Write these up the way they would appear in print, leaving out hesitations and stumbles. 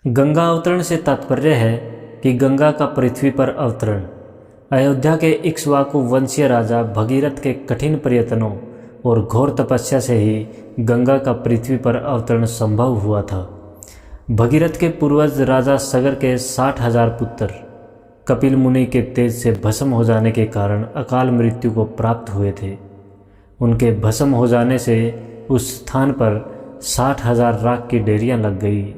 गंगा अवतरण से तात्पर्य है कि गंगा का पृथ्वी पर अवतरण। अयोध्या के इक्ष्वाकु वंशीय राजा भगीरथ के कठिन प्रयत्नों और घोर तपस्या से ही गंगा का पृथ्वी पर अवतरण संभव हुआ था। भगीरथ के पूर्वज राजा सगर के 60,000 पुत्र कपिल मुनि के तेज से भस्म हो जाने के कारण अकाल मृत्यु को प्राप्त हुए थे। उनके भस्म हो जाने से उस स्थान पर 60,000 राख की ढेरियाँ लग गई।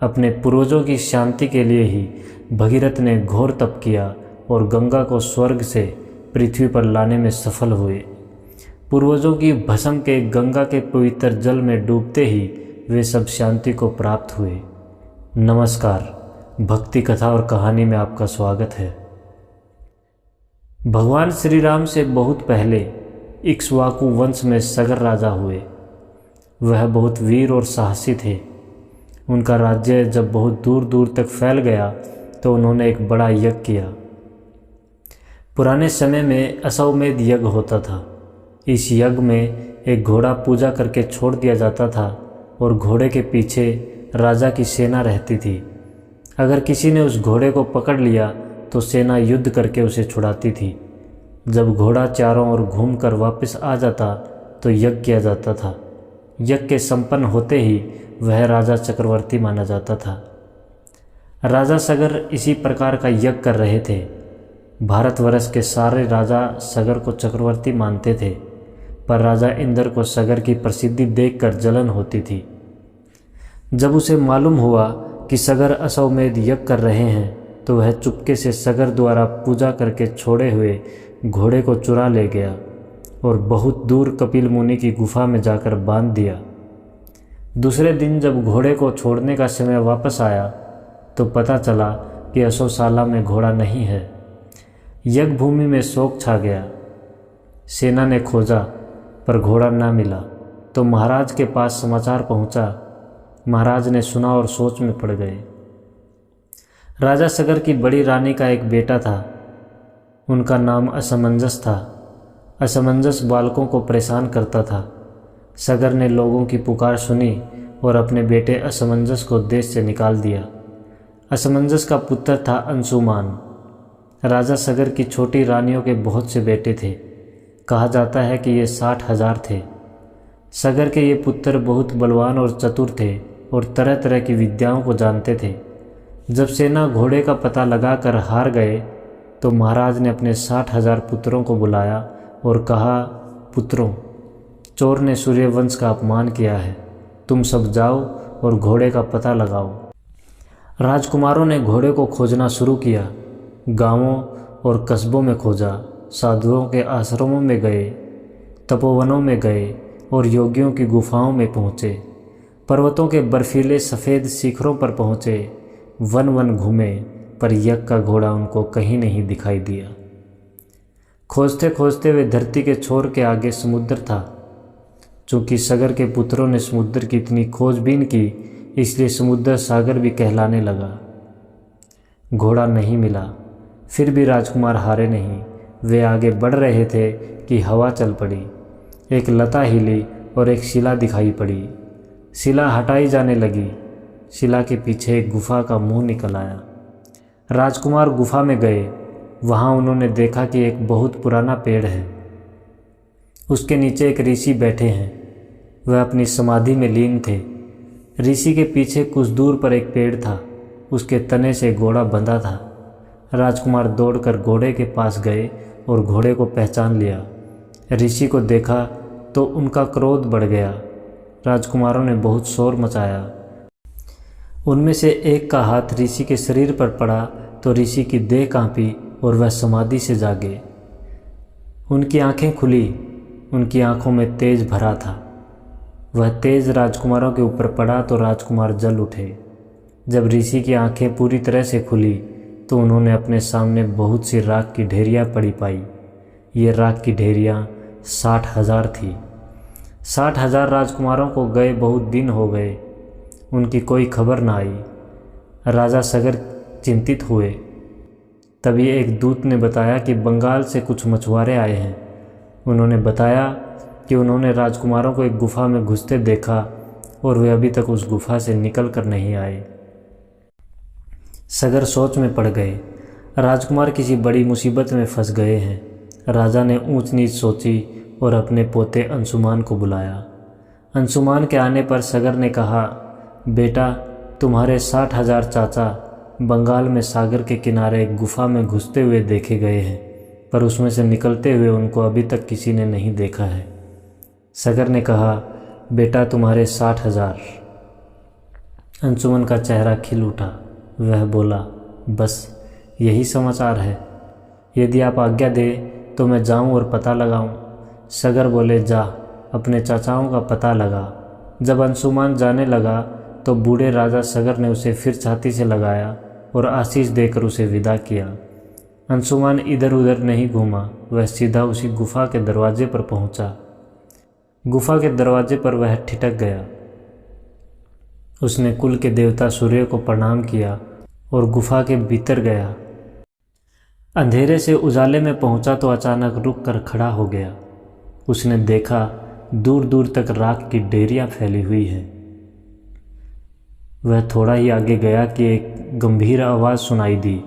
अपने पूर्वजों की शांति के लिए ही भगीरथ ने घोर तप किया और गंगा को स्वर्ग से पृथ्वी पर लाने में सफल हुए। पूर्वजों की भस्म के गंगा के पवित्र जल में डूबते ही वे सब शांति को प्राप्त हुए। नमस्कार, भक्ति कथा और कहानी में आपका स्वागत है। भगवान श्री राम से बहुत पहले इक्ष्वाकु वंश में सगर राजा हुए। वह बहुत वीर और साहसी थे। उनका राज्य जब बहुत दूर दूर तक फैल गया तो उन्होंने एक बड़ा यज्ञ किया। पुराने समय में अश्वमेध यज्ञ होता था। इस यज्ञ में एक घोड़ा पूजा करके छोड़ दिया जाता था और घोड़े के पीछे राजा की सेना रहती थी। अगर किसी ने उस घोड़े को पकड़ लिया तो सेना युद्ध करके उसे छुड़ाती थी। जब घोड़ा चारों ओर घूमकर वापस आ जाता तो यज्ञ किया जाता था। यज्ञ के संपन्न होते ही वह राजा चक्रवर्ती माना जाता था। राजा सगर इसी प्रकार का यज्ञ कर रहे थे। भारतवर्ष के सारे राजा सगर को चक्रवर्ती मानते थे, पर राजा इंद्र को सगर की प्रसिद्धि देखकर जलन होती थी। जब उसे मालूम हुआ कि सगर अश्वमेध यज्ञ कर रहे हैं तो वह चुपके से सगर द्वारा पूजा करके छोड़े हुए घोड़े को चुरा ले गया और बहुत दूर कपिल मुनि की गुफा में जाकर बांध दिया। दूसरे दिन जब घोड़े को छोड़ने का समय वापस आया तो पता चला कि अश्वशाला में घोड़ा नहीं है। यज्ञ भूमि में शोक छा गया। सेना ने खोजा पर घोड़ा ना मिला तो महाराज के पास समाचार पहुंचा। महाराज ने सुना और सोच में पड़ गए। राजा सगर की बड़ी रानी का एक बेटा था। उनका नाम असमंजस था। असमंजस बालकों को परेशान करता था। सगर ने लोगों की पुकार सुनी और अपने बेटे असमंजस को देश से निकाल दिया। असमंजस का पुत्र था अंशुमान। राजा सगर की छोटी रानियों के बहुत से बेटे थे। कहा जाता है कि ये 60,000 थे। सगर के ये पुत्र बहुत बलवान और चतुर थे और तरह तरह की विद्याओं को जानते थे। जब सेना घोड़े का पता लगाकर हार गए तो महाराज ने अपने 60,000 पुत्रों को बुलाया और कहा, पुत्रों, चोर ने सूर्यवंश का अपमान किया है। तुम सब जाओ और घोड़े का पता लगाओ। राजकुमारों ने घोड़े को खोजना शुरू किया। गांवों और कस्बों में खोजा, साधुओं के आश्रमों में गए, तपोवनों में गए और योगियों की गुफाओं में पहुँचे। पर्वतों के बर्फीले सफ़ेद शिखरों पर पहुँचे। वन वन घूमे पर यज्ञ का घोड़ा उनको कहीं नहीं दिखाई दिया। खोजते खोजते वे धरती के छोर के आगे समुद्र था। चूँकि सगर के पुत्रों ने समुद्र की इतनी खोजबीन की, इसलिए समुद्र सागर भी कहलाने लगा। घोड़ा नहीं मिला, फिर भी राजकुमार हारे नहीं। वे आगे बढ़ रहे थे कि हवा चल पड़ी। एक लता हिली और एक शिला दिखाई पड़ी। शिला हटाई जाने लगी। शिला के पीछे एक गुफा का मुंह निकल आया। राजकुमार गुफा में गए। वहाँ उन्होंने देखा कि एक बहुत पुराना पेड़ है। उसके नीचे एक ऋषि बैठे हैं। वह अपनी समाधि में लीन थे। ऋषि के पीछे कुछ दूर पर एक पेड़ था। उसके तने से घोड़ा बंधा था। राजकुमार दौड़कर घोड़े के पास गए और घोड़े को पहचान लिया। ऋषि को देखा तो उनका क्रोध बढ़ गया। राजकुमारों ने बहुत शोर मचाया। उनमें से एक का हाथ ऋषि के शरीर पर पड़ा तो ऋषि की देह कांपी और वह समाधि से जागे। उनकी आंखें खुली। उनकी आंखों में तेज भरा था। वह तेज राजकुमारों के ऊपर पड़ा तो राजकुमार जल उठे। जब ऋषि की आंखें पूरी तरह से खुली तो उन्होंने अपने सामने बहुत सी राख की ढेरियाँ पड़ी पाई। ये राख की ढेरियाँ 60,000 थी। 60,000 राजकुमारों को गए बहुत दिन हो गए। उनकी कोई खबर ना आई। राजा सगर चिंतित हुए। तभी एक दूत ने बताया कि बंगाल से कुछ मछुआरे आए हैं। उन्होंने बताया कि उन्होंने राजकुमारों को एक गुफा में घुसते देखा और वे अभी तक उस गुफा से निकल कर नहीं आए। सगर सोच में पड़ गए। राजकुमार किसी बड़ी मुसीबत में फंस गए हैं। राजा ने ऊंच नीच सोची और अपने पोते अंशुमान को बुलाया। अंशुमान के आने पर सगर ने कहा, बेटा, तुम्हारे 60,000 चाचा बंगाल में सागर के किनारे एक गुफा में घुसते हुए देखे गए हैं, पर उसमें से निकलते हुए उनको अभी तक किसी ने नहीं देखा है। सगर ने कहा, बेटा, तुम्हारे 60,000। अंशुमन का चेहरा खिल उठा। वह बोला, बस यही समाचार है? यदि आप आज्ञा दें तो मैं जाऊं और पता लगाऊं। सगर बोले, जा, अपने चाचाओं का पता लगा। जब अंशुमान जाने लगा तो बूढ़े राजा सगर ने उसे फिर छाती से लगाया और आशीष देकर उसे विदा किया। अंशुमान इधर उधर नहीं घूमा, वह सीधा उसी गुफा के दरवाजे पर पहुंचा। गुफा के दरवाजे पर वह ठिठक गया। उसने कुल के देवता सूर्य को प्रणाम किया और गुफा के भीतर गया। अंधेरे से उजाले में पहुंचा तो अचानक रुक कर खड़ा हो गया। उसने देखा दूर दूर तक राख की ढेरियां फैली हुई है। वह थोड़ा ही आगे गया कि एक गंभीर आवाज़ सुनाई दी,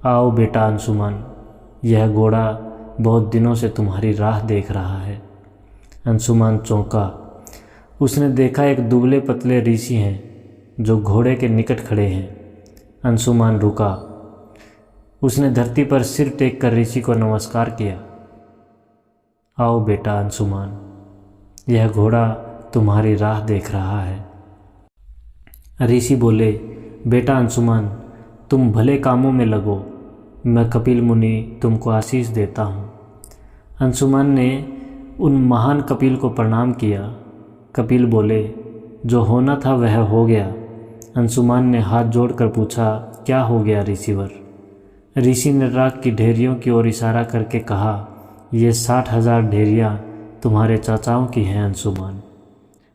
आओ बेटा अंशुमान, यह घोड़ा बहुत दिनों से तुम्हारी राह देख रहा है। अंशुमान चौंका। उसने देखा एक दुबले पतले ऋषि हैं जो घोड़े के निकट खड़े हैं। अंशुमान रुका। उसने धरती पर सिर टेक कर ऋषि को नमस्कार किया। आओ बेटा अंशुमान, यह घोड़ा तुम्हारी राह देख रहा है। ऋषि बोले, बेटा अंशुमान, तुम भले कामों में लगो, मैं कपिल मुनि तुमको आशीष देता हूँ। अंशुमान ने उन महान कपिल को प्रणाम किया। कपिल बोले, जो होना था वह हो गया। अंशुमान ने हाथ जोड़कर पूछा, क्या हो गया ऋषिवर? ऋषि ने राख की ढेरियों की ओर इशारा करके कहा, ये 60,000 ढेरियाँ तुम्हारे चाचाओं की हैं अंशुमान।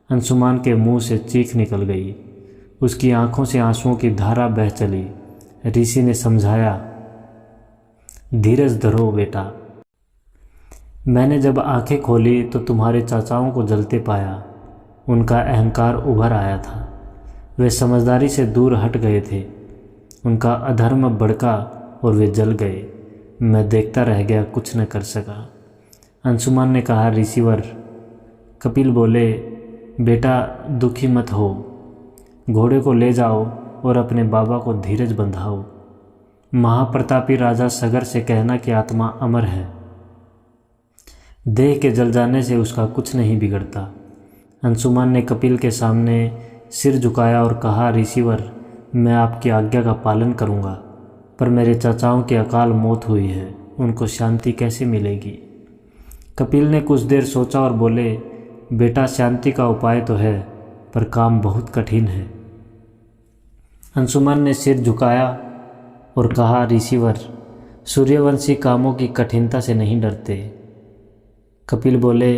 अंशुमान के मुंह से चीख निकल गई। उसकी आंखों से आंसुओं की धारा बह चली। ऋषि ने समझाया, धीरज धरो बेटा। मैंने जब आंखें खोली तो तुम्हारे चाचाओं को जलते पाया। उनका अहंकार उभर आया था। वे समझदारी से दूर हट गए थे। उनका अधर्म भड़का और वे जल गए। मैं देखता रह गया, कुछ न कर सका। अंशुमान ने कहा, ऋषिवर। कपिल बोले, बेटा दुखी मत हो, घोड़े को ले जाओ और अपने बाबा को धीरज बंधाओ। महाप्रतापी राजा सगर से कहना कि आत्मा अमर है, देह के जल जाने से उसका कुछ नहीं बिगड़ता। अंशुमान ने कपिल के सामने सिर झुकाया और कहा, ऋषिवर, मैं आपकी आज्ञा का पालन करूंगा, पर मेरे चाचाओं की अकाल मौत हुई है, उनको शांति कैसे मिलेगी? कपिल ने कुछ देर सोचा और बोले, बेटा शांति का उपाय तो है, पर काम बहुत कठिन है। अंशुमान ने सिर झुकाया और कहा, ऋषिवर, सूर्यवंशी कामों की कठिनता से नहीं डरते। कपिल बोले,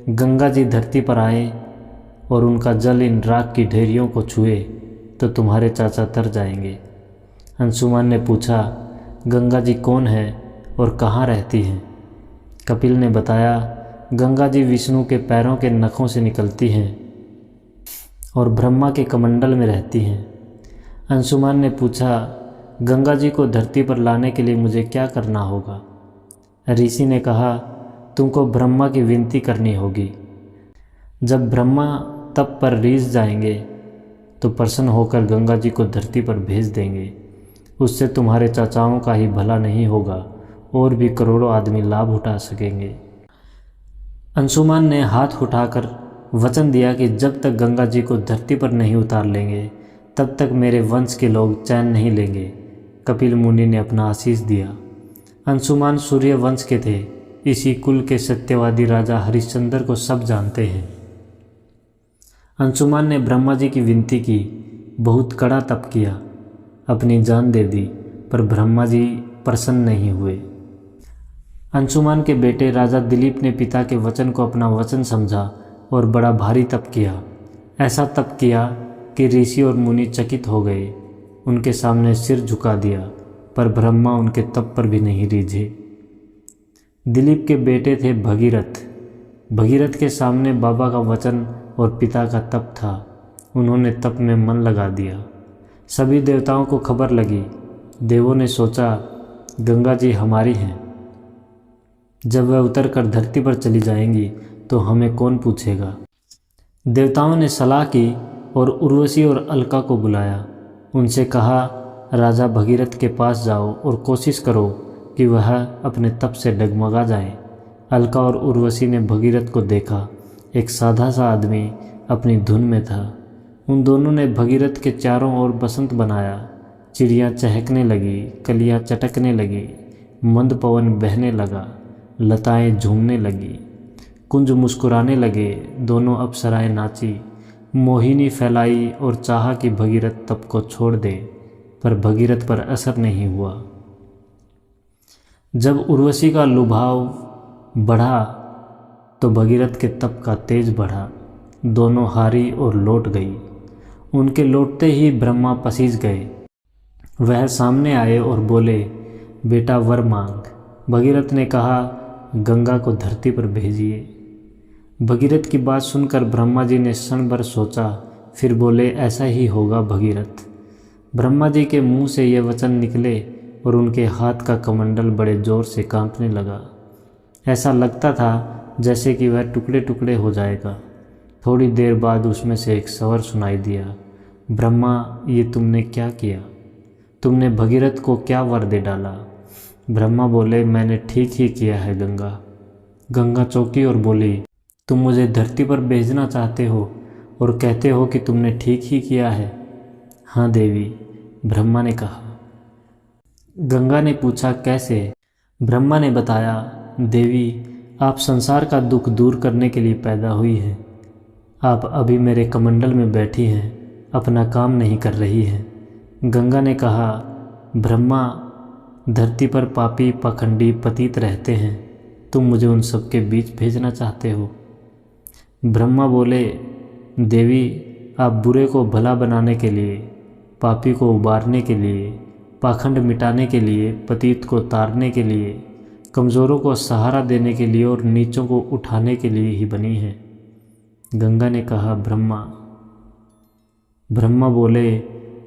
गंगा जी धरती पर आए और उनका जल इन राख की ढेरियों को छुए तो तुम्हारे चाचा तर जाएंगे। अंशुमान ने पूछा, गंगा जी कौन है और कहाँ रहती हैं? कपिल ने बताया, गंगा जी विष्णु के पैरों के नखों से निकलती हैं और ब्रह्मा के कमंडल में रहती हैं। अंशुमान ने पूछा, गंगा जी को धरती पर लाने के लिए मुझे क्या करना होगा? ऋषि ने कहा, तुमको ब्रह्मा की विनती करनी होगी। जब ब्रह्मा तप पर रीझ जाएंगे तो प्रसन्न होकर गंगा जी को धरती पर भेज देंगे। उससे तुम्हारे चाचाओं का ही भला नहीं होगा और भी करोड़ों आदमी लाभ उठा सकेंगे। अंशुमान ने हाथ उठाकर वचन दिया कि जब तक गंगा जी को धरती पर नहीं उतार लेंगे तब तक मेरे वंश के लोग चैन नहीं लेंगे। कपिल मुनि ने अपना आशीष दिया। अंशुमान सूर्य वंश के थे। इसी कुल के सत्यवादी राजा हरिश्चंद्र को सब जानते हैं। अंशुमान ने ब्रह्मा जी की विनती की, बहुत कड़ा तप किया, अपनी जान दे दी, पर ब्रह्मा जी प्रसन्न नहीं हुए। अंशुमान के बेटे राजा दिलीप ने पिता के वचन को अपना वचन समझा और बड़ा भारी तप किया। ऐसा तप किया कि ऋषि और मुनि चकित हो गए। उनके सामने सिर झुका दिया, पर ब्रह्मा उनके तप पर भी नहीं रीझे। दिलीप के बेटे थे भगीरथ। भगीरथ के सामने बाबा का वचन और पिता का तप था। उन्होंने तप में मन लगा दिया। सभी देवताओं को खबर लगी। देवों ने सोचा गंगा जी हमारी हैं, जब वह उतर कर धरती पर चली जाएंगी तो हमें कौन पूछेगा। देवताओं ने सलाह की और उर्वशी और अलका को बुलाया। उनसे कहा राजा भगीरथ के पास जाओ और कोशिश करो कि वह अपने तप से डगमगा जाए। अलका और उर्वशी ने भगीरथ को देखा। एक सादा सा आदमी अपनी धुन में था। उन दोनों ने भगीरथ के चारों ओर बसंत बनाया। चिड़ियाँ चहकने लगी, कलियाँ चटकने लगी, मंद पवन बहने लगा, लताएं झूमने लगी, कुंज मुस्कुराने लगे। दोनों अप्सराएं नाची, मोहिनी फैलाई और चाहा कि भगीरथ तप को छोड़ दे, पर भगीरथ पर असर नहीं हुआ। जब उर्वशी का लुभाव बढ़ा तो भगीरथ के तप का तेज बढ़ा। दोनों हारी और लौट गई। उनके लौटते ही ब्रह्मा पसीज गए। वह सामने आए और बोले बेटा वर मांग। भगीरथ ने कहा गंगा को धरती पर भेजिए। भगीरथ की बात सुनकर ब्रह्मा जी ने क्षण भर सोचा, फिर बोले ऐसा ही होगा भगीरथ। ब्रह्मा जी के मुंह से ये वचन निकले और उनके हाथ का कमंडल बड़े जोर से कांपने लगा। ऐसा लगता था जैसे कि वह टुकड़े टुकड़े हो जाएगा। थोड़ी देर बाद उसमें से एक स्वर सुनाई दिया, ब्रह्मा ये तुमने क्या किया? तुमने भगीरथ को क्या वर दे डाला? ब्रह्मा बोले मैंने ठीक ही किया है गंगा। गंगा चौंकी और बोली तुम मुझे धरती पर भेजना चाहते हो और कहते हो कि तुमने ठीक ही किया है। हाँ देवी, ब्रह्मा ने कहा। गंगा ने पूछा कैसे? ब्रह्मा ने बताया देवी आप संसार का दुख दूर करने के लिए पैदा हुई हैं। आप अभी मेरे कमंडल में बैठी हैं, अपना काम नहीं कर रही हैं। गंगा ने कहा ब्रह्मा धरती पर पापी पाखंडी पतित रहते हैं, तुम मुझे उन सब के बीच भेजना चाहते हो। ब्रह्मा बोले देवी आप बुरे को भला बनाने के लिए, पापी को उबारने के लिए, पाखंड मिटाने के लिए, पतित को तारने के लिए, कमज़ोरों को सहारा देने के लिए और नीचों को उठाने के लिए ही बनी है। गंगा ने कहा ब्रह्मा बोले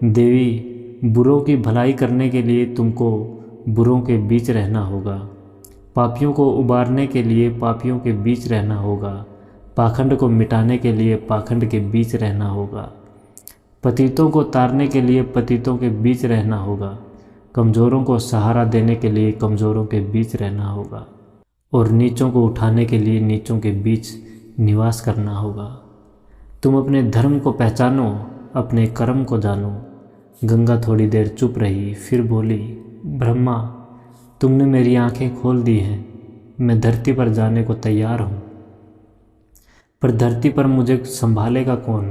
देवी बुरों की भलाई करने के लिए तुमको बुरों के बीच रहना होगा, पापियों को उबारने के लिए पापियों के बीच रहना होगा, पाखंड को मिटाने के लिए पाखंड के बीच रहना होगा, पतितों को तारने के लिए पतितों के बीच रहना होगा, कमज़ोरों को सहारा देने के लिए कमज़ोरों के बीच रहना होगा और नीचों को उठाने के लिए नीचों के बीच निवास करना होगा। तुम अपने धर्म को पहचानो, अपने कर्म को जानो। गंगा थोड़ी देर चुप रही, फिर बोली ब्रह्मा तुमने मेरी आंखें खोल दी हैं, मैं धरती पर जाने को तैयार हूँ, पर धरती पर मुझे संभालेगा कौन?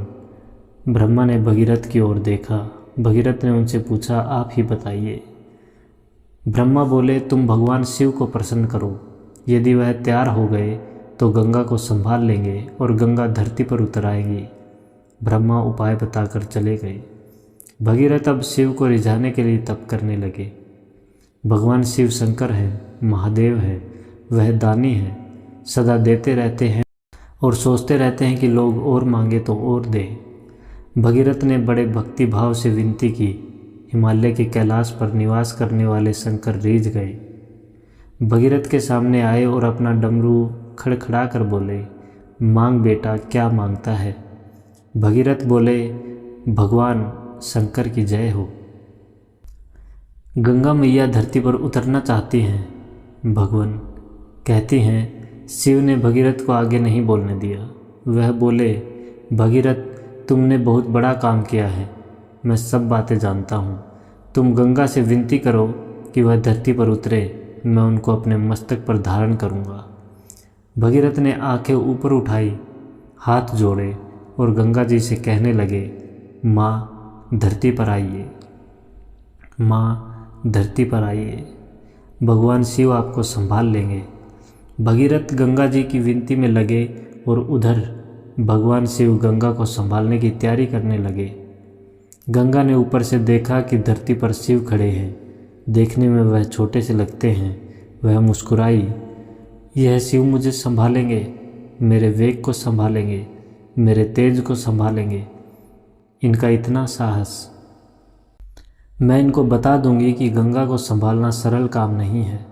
ब्रह्मा ने भगीरथ की ओर देखा। भगीरथ ने उनसे पूछा आप ही बताइए। ब्रह्मा बोले तुम भगवान शिव को प्रसन्न करो, यदि वह तैयार हो गए तो गंगा को संभाल लेंगे और गंगा धरती पर उतर आएंगी। ब्रह्मा उपाय बताकर चले गए। भगीरथ अब शिव को रिझाने के लिए तप करने लगे। भगवान शिव शंकर हैं, महादेव हैं, वह दानी हैं, सदा देते रहते हैं और सोचते रहते हैं कि लोग और मांगे तो और दे। भगीरथ ने बड़े भक्ति भाव से विनती की। हिमालय के कैलाश पर निवास करने वाले शंकर रीझ गए। भगीरथ के सामने आए और अपना डमरू खड़खड़ा कर बोले मांग बेटा क्या मांगता है? भगीरथ बोले भगवान शंकर की जय हो। गंगा मैया धरती पर उतरना चाहती हैं। भगवान कहती हैं शिव ने भगीरथ को आगे नहीं बोलने दिया। वह बोले भगीरथ तुमने बहुत बड़ा काम किया है, मैं सब बातें जानता हूँ। तुम गंगा से विनती करो कि वह धरती पर उतरे, मैं उनको अपने मस्तक पर धारण करूँगा। भगीरथ ने आंखें ऊपर उठाई, हाथ जोड़े और गंगा जी से कहने लगे माँ धरती पर आइए, माँ धरती पर आइए, भगवान शिव आपको संभाल लेंगे। भगीरथ गंगा जी की विनती में लगे और उधर भगवान शिव गंगा को संभालने की तैयारी करने लगे। गंगा ने ऊपर से देखा कि धरती पर शिव खड़े हैं। देखने में वह छोटे से लगते हैं। वह मुस्कुराई, यह शिव मुझे संभालेंगे, मेरे वेग को संभालेंगे, मेरे तेज को संभालेंगे। इनका इतना साहस। मैं इनको बता दूंगी कि गंगा को संभालना सरल काम नहीं है।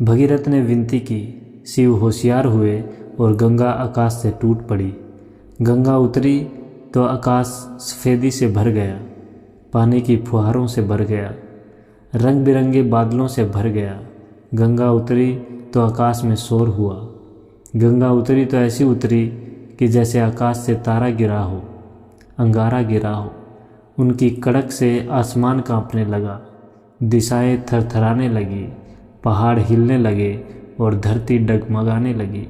भगीरथ ने विनती की। शिव होशियार हुए और गंगा आकाश से टूट पड़ी। गंगा उतरी तो आकाश सफ़ेदी से भर गया, पानी की फुहारों से भर गया, रंग बिरंगे बादलों से भर गया। गंगा उतरी तो आकाश में शोर हुआ। गंगा उतरी तो ऐसी उतरी कि जैसे आकाश से तारा गिरा हो, अंगारा गिरा हो। उनकी कड़क से आसमान कांपने लगा, दिशाएं थरथराने लगी, पहाड़ हिलने लगे और धरती डगमगाने लगी।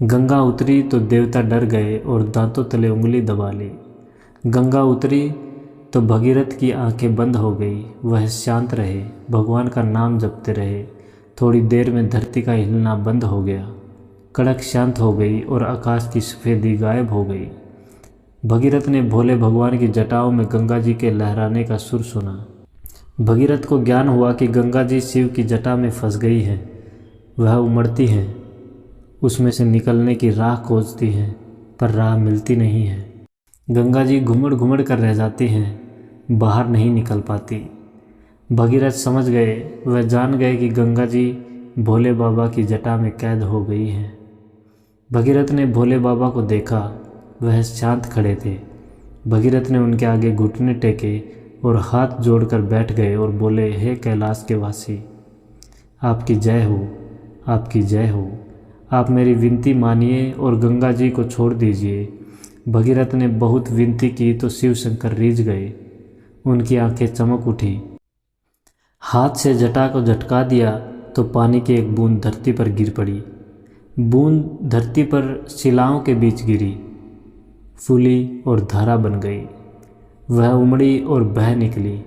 गंगा उतरी तो देवता डर गए और दांतों तले उंगली दबा ली। गंगा उतरी तो भगीरथ की आंखें बंद हो गई। वह शांत रहे, भगवान का नाम जपते रहे। थोड़ी देर में धरती का हिलना बंद हो गया, कड़क शांत हो गई और आकाश की सफ़ेदी गायब हो गई। भगीरथ ने भोले भगवान की जटाओं में गंगा जी के लहराने का सुर सुना। भगीरथ को ज्ञान हुआ कि गंगा जी शिव की जटा में फंस गई हैं। वह उमड़ती हैं, उसमें से निकलने की राह खोजती हैं, पर राह मिलती नहीं है। गंगा जी घुमड़ घुमड़ कर रह जाती हैं, बाहर नहीं निकल पाती। भगीरथ समझ गए, वह जान गए कि गंगा जी भोले बाबा की जटा में कैद हो गई हैं। भगीरथ ने भोले बाबा को देखा, वह शांत खड़े थे। भगीरथ ने उनके आगे घुटने टेके और हाथ जोड़कर बैठ गए और बोले, हे कैलाश के वासी, आपकी जय हो, आपकी जय हो। आप मेरी विनती मानिए और गंगा जी को छोड़ दीजिए। भगीरथ ने बहुत विनती की तो शिव शंकर रीझ गए। उनकी आंखें चमक उठी। हाथ से जटा को झटका दिया तो पानी की एक बूंद धरती पर गिर पड़ी। बूंद धरती पर शिलाओं के बीच गिरी, फूली और धारा बन गई। वह उमड़ी और बह निकली।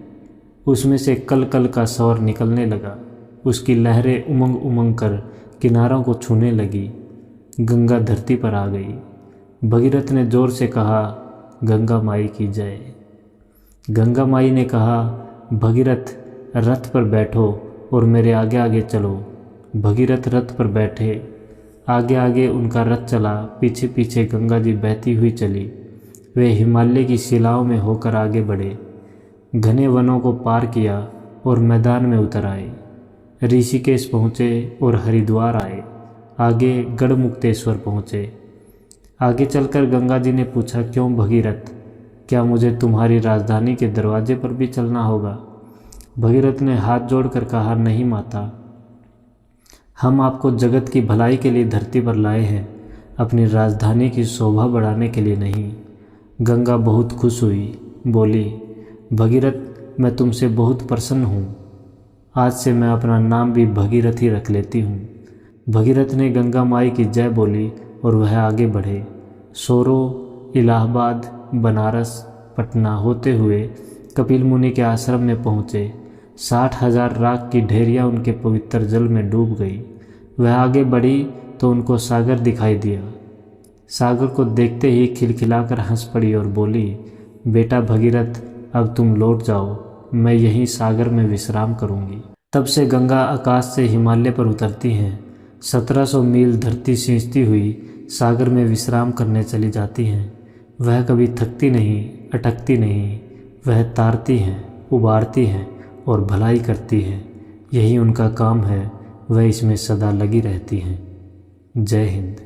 उसमें से कल कल का शोर निकलने लगा। उसकी लहरें उमंग उमंग कर किनारों को छूने लगी। गंगा धरती पर आ गई। भगीरथ ने जोर से कहा, गंगा माई की जय। गंगा माई ने कहा, भगीरथ रथ पर बैठो और मेरे आगे आगे चलो। भगीरथ रथ पर बैठे, आगे आगे उनका रथ चला, पीछे पीछे गंगा जी बहती हुई चली। वे हिमालय की शिलाओं में होकर आगे बढ़े, घने वनों को पार किया और मैदान में उतर आए। ऋषिकेश पहुँचे और हरिद्वार आए। आगे गढ़मुक्तेश्वर पहुँचे। आगे चलकर गंगा जी ने पूछा, क्यों भगीरथ, क्या मुझे तुम्हारी राजधानी के दरवाजे पर भी चलना होगा? भगीरथ ने हाथ जोड़कर कहा, नहीं माता, हम आपको जगत की भलाई के लिए धरती पर लाए हैं, अपनी राजधानी की शोभा बढ़ाने के लिए नहीं। गंगा बहुत खुश हुई, बोली, भगीरथ मैं तुमसे बहुत प्रसन्न हूँ। आज से मैं अपना नाम भी भगीरथ ही रख लेती हूँ। भगीरथ ने गंगा माई की जय बोली और वह आगे बढ़े। सोरो, इलाहाबाद, बनारस, पटना होते हुए कपिल मुनि के आश्रम में पहुँचे। 60,000 राख की ढेरियाँ उनके पवित्र जल में डूब गई। वह आगे बढ़ी तो उनको सागर दिखाई दिया। सागर को देखते ही खिलखिलाकर हंस पड़ी और बोली, बेटा भगीरथ, अब तुम लौट जाओ, मैं यहीं सागर में विश्राम करूंगी। तब से गंगा आकाश से हिमालय पर उतरती हैं। 1700 मील धरती सींचती हुई सागर में विश्राम करने चली जाती हैं। वह कभी थकती नहीं, अटकती नहीं। वह तारती हैं, उबारती हैं और भलाई करती हैं। यही उनका काम है। वह इसमें सदा लगी रहती हैं। जय हिंद।